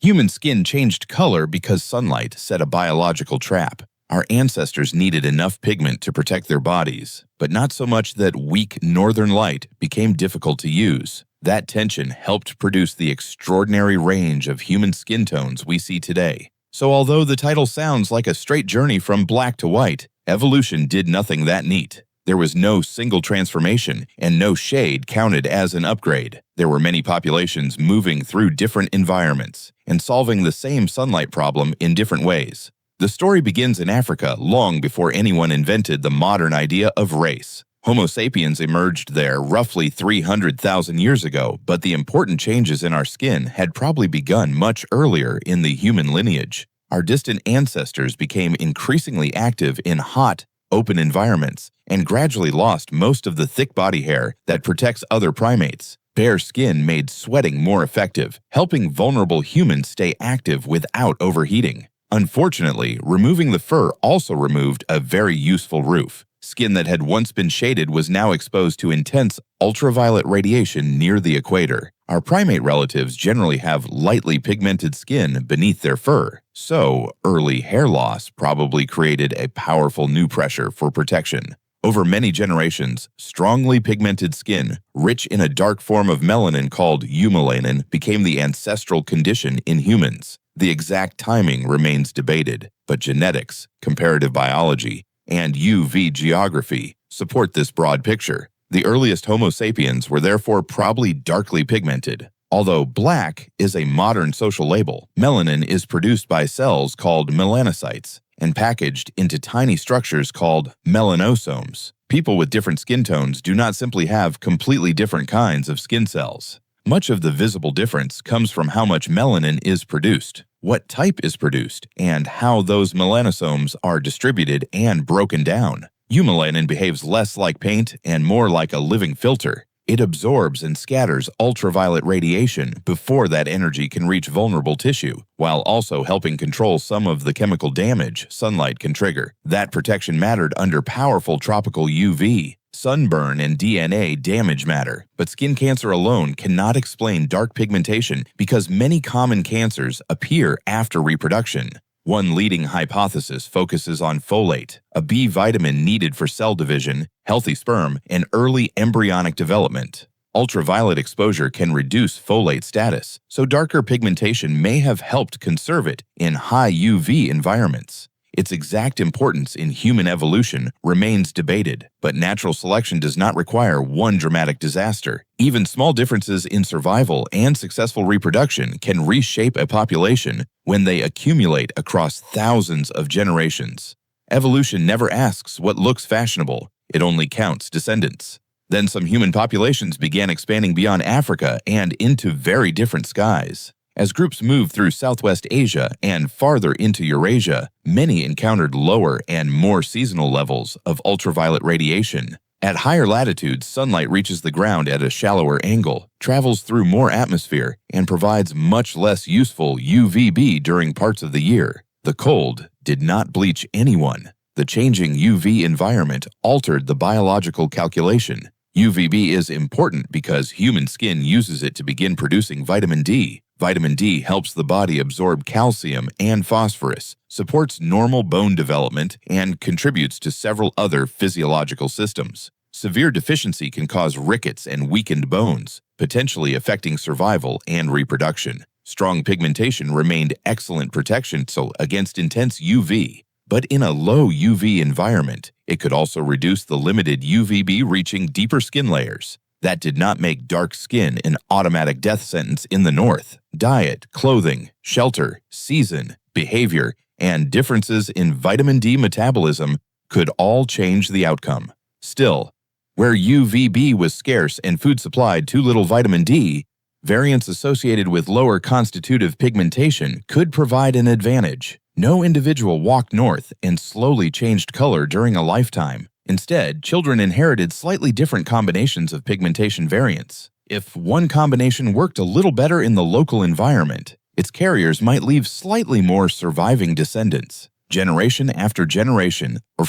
Human skin changed color because sunlight set a biological trap. Our ancestors needed enough pigment to protect their bodies, but not so much that weak northern light became difficult to use. That tension helped produce the extraordinary range of human skin tones we see today. So although the title sounds like a straight journey from black to white, evolution did nothing that neat. There was no single transformation, and no shade counted as an upgrade. There were many populations moving through different environments and solving the same sunlight problem in different ways. The story begins in Africa long before anyone invented the modern idea of race. Homo sapiens emerged there roughly 300,000 years ago, but the important changes in our skin had probably begun much earlier in the human lineage. Our distant ancestors became increasingly active in hot, open environments and gradually lost most of the thick body hair that protects other primates. Bare skin made sweating more effective, helping vulnerable humans stay active without overheating. Unfortunately, removing the fur also removed a very useful roof. Skin that had once been shaded was now exposed to intense ultraviolet radiation near the equator. Our primate relatives generally have lightly pigmented skin beneath their fur, so early hair loss probably created a powerful new pressure for protection. Over many generations, strongly pigmented skin, rich in a dark form of melanin called eumelanin, became the ancestral condition in humans. The exact timing remains debated, but genetics, comparative biology, and UV geography support this broad picture. The earliest Homo sapiens were therefore probably darkly pigmented. Although black is a modern social label, melanin is produced by cells called melanocytes and packaged into tiny structures called melanosomes. People with different skin tones do not simply have completely different kinds of skin cells. Much of the visible difference comes from how much melanin is produced, what type is produced, and how those melanosomes are distributed and broken down. Eumelanin behaves less like paint and more like a living filter. It absorbs and scatters ultraviolet radiation before that energy can reach vulnerable tissue, while also helping control some of the chemical damage sunlight can trigger. That protection mattered under powerful tropical UV. Sunburn and DNA damage matter, but skin cancer alone cannot explain dark pigmentation because many common cancers appear after reproduction. One leading hypothesis focuses on folate, a B vitamin needed for cell division, healthy sperm, and early embryonic development. Ultraviolet exposure can reduce folate status, so darker pigmentation may have helped conserve it in high UV environments. Its exact importance in human evolution remains debated, but natural selection does not require one dramatic disaster. Even small differences in survival and successful reproduction can reshape a population when they accumulate across thousands of generations. Evolution never asks what looks fashionable, it only counts descendants. Then some human populations began expanding beyond Africa and into very different skies. As groups moved through Southwest Asia and farther into Eurasia, many encountered lower and more seasonal levels of ultraviolet radiation. At higher latitudes, sunlight reaches the ground at a shallower angle, travels through more atmosphere, and provides much less useful UVB during parts of the year. The cold did not bleach anyone. The changing UV environment altered the biological calculation. UVB is important because human skin uses it to begin producing vitamin D. Vitamin D helps the body absorb calcium and phosphorus, supports normal bone development, and contributes to several other physiological systems. Severe deficiency can cause rickets and weakened bones, potentially affecting survival and reproduction. Strong pigmentation remained excellent protection against intense UV, but in a low UV environment, it could also reduce the limited UVB reaching deeper skin layers. That did not make dark skin an automatic death sentence in the North. Diet, clothing, shelter, season, behavior, and differences in vitamin D metabolism could all change the outcome. Still, where UVB was scarce and food supplied too little vitamin D, variants associated with lower constitutive pigmentation could provide an advantage. No individual walked north and slowly changed color during a lifetime. Instead, children inherited slightly different combinations of pigmentation variants. If one combination worked a little better in the local environment, its carriers might leave slightly more surviving descendants. Generation after generation, or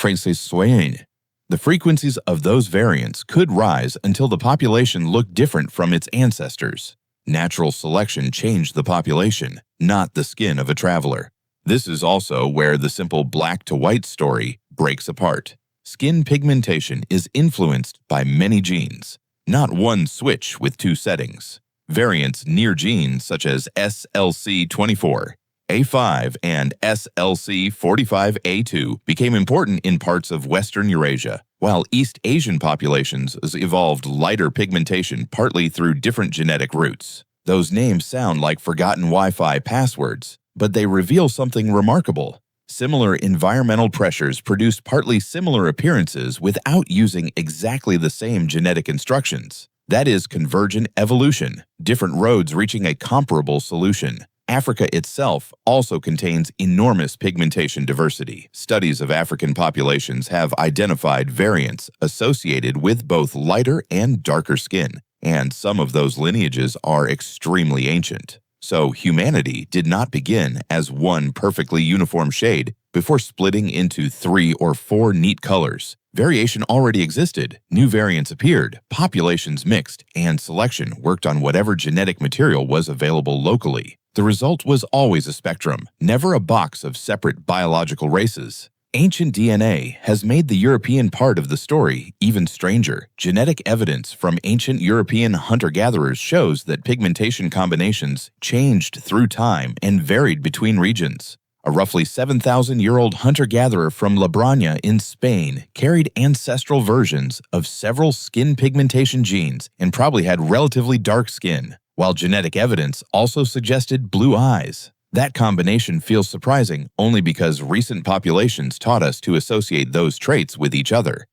the frequencies of those variants could rise until the population looked different from its ancestors. Natural selection changed the population, not the skin of a traveler. This is also where the simple black to white story breaks apart. Skin pigmentation is influenced by many genes, not one switch with two settings. Variants near genes such as SLC24, A5, and SLC45A2 became important in parts of Western Eurasia, while East Asian populations evolved lighter pigmentation partly through different genetic routes. Those names sound like forgotten Wi-Fi passwords, but they reveal something remarkable. Similar environmental pressures produced partly similar appearances without using exactly the same genetic instructions. That is convergent evolution, different roads reaching a comparable solution. Africa itself also contains enormous pigmentation diversity. Studies of African populations have identified variants associated with both lighter and darker skin, and some of those lineages are extremely ancient. So humanity did not begin as one perfectly uniform shade before splitting into 3 or 4 neat colors. Variation already existed, new variants appeared, populations mixed, and selection worked on whatever genetic material was available locally. The result was always a spectrum, never a box of separate biological races. Ancient DNA has made the European part of the story even stranger. Genetic evidence from ancient European hunter-gatherers shows that pigmentation combinations changed through time and varied between regions. A roughly 7,000-year-old hunter-gatherer from La Bretagne in Spain carried ancestral versions of several skin pigmentation genes and probably had relatively dark skin, while genetic evidence also suggested blue eyes. That combination feels surprising only because recent populations taught us to associate those traits with each other.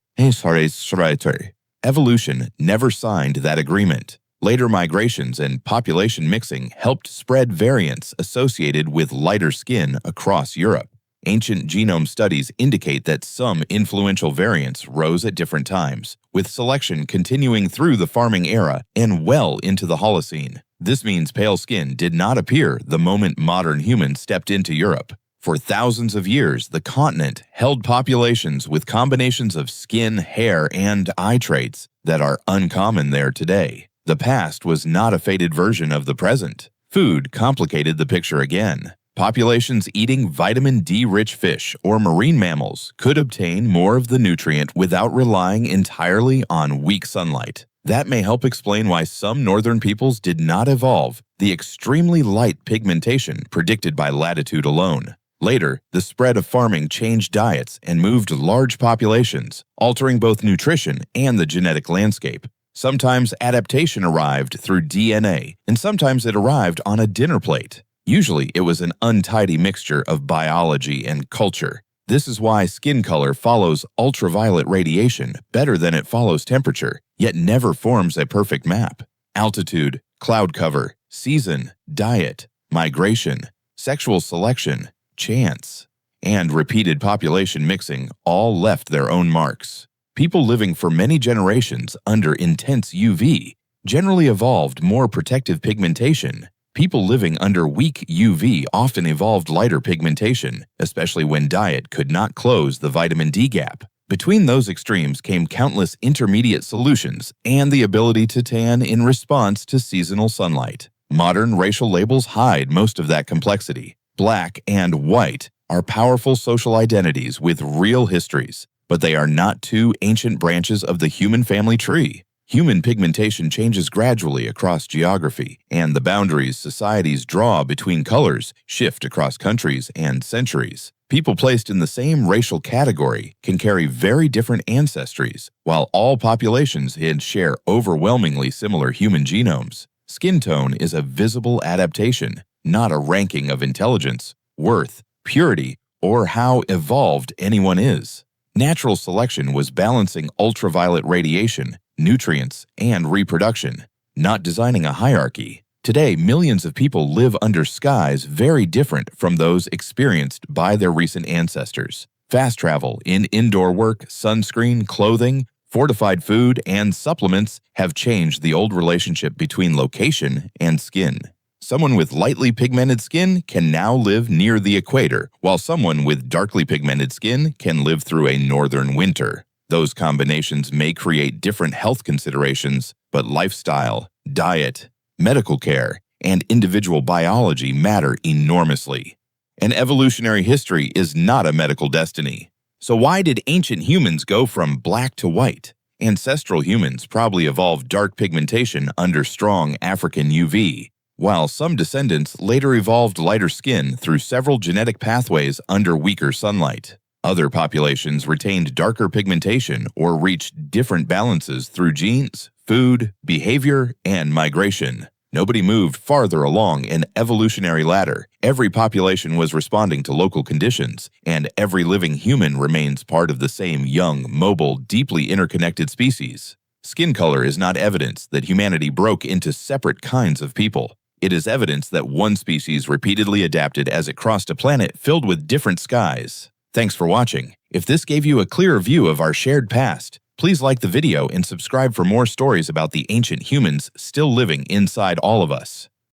Evolution never signed that agreement. Later migrations and population mixing helped spread variants associated with lighter skin across Europe. Ancient genome studies indicate that some influential variants rose at different times, with selection continuing through the farming era and well into the Holocene. This means pale skin did not appear the moment modern humans stepped into Europe. For thousands of years, the continent held populations with combinations of skin, hair, and eye traits that are uncommon there today. The past was not a faded version of the present. Food complicated the picture again. Populations eating vitamin D-rich fish or marine mammals could obtain more of the nutrient without relying entirely on weak sunlight. That may help explain why some northern peoples did not evolve the extremely light pigmentation predicted by latitude alone. Later, the spread of farming changed diets and moved large populations, altering both nutrition and the genetic landscape. Sometimes adaptation arrived through DNA, and sometimes it arrived on a dinner plate. Usually, it was an untidy mixture of biology and culture. This is why skin color follows ultraviolet radiation better than it follows temperature, yet never forms a perfect map. Altitude, cloud cover, season, diet, migration, sexual selection, chance, and repeated population mixing all left their own marks. People living for many generations under intense UV generally evolved more protective pigmentation. People living under weak UV often evolved lighter pigmentation, especially when diet could not close the vitamin D gap. Between those extremes came countless intermediate solutions and the ability to tan in response to seasonal sunlight. Modern racial labels hide most of that complexity. Black and white are powerful social identities with real histories, but they are not two ancient branches of the human family tree. Human pigmentation changes gradually across geography, and the boundaries societies draw between colors shift across countries and centuries. People placed in the same racial category can carry very different ancestries, while all populations share overwhelmingly similar human genomes. Skin tone is a visible adaptation, not a ranking of intelligence, worth, purity, or how evolved anyone is. Natural selection was balancing ultraviolet radiation, nutrients, and reproduction, not designing a hierarchy. Today, millions of people live under skies very different from those experienced by their recent ancestors. Fast travel in indoor work, sunscreen, clothing, fortified food, and supplements have changed the old relationship between location and skin. Someone with lightly pigmented skin can now live near the equator, while someone with darkly pigmented skin can live through a northern winter. Those combinations may create different health considerations, but lifestyle, diet, medical care, and individual biology matter enormously. And evolutionary history is not a medical destiny. So why did ancient humans go from black to white? Ancestral humans probably evolved dark pigmentation under strong African UV, while some descendants later evolved lighter skin through several genetic pathways under weaker sunlight. Other populations retained darker pigmentation or reached different balances through genes, food, behavior, and migration. Nobody moved farther along an evolutionary ladder. Every population was responding to local conditions, and every living human remains part of the same young, mobile, deeply interconnected species. Skin color is not evidence that humanity broke into separate kinds of people. It is evidence that one species repeatedly adapted as it crossed a planet filled with different skies. Thanks for watching. If this gave you a clearer view of our shared past, please like the video and subscribe for more stories about the ancient humans still living inside all of us.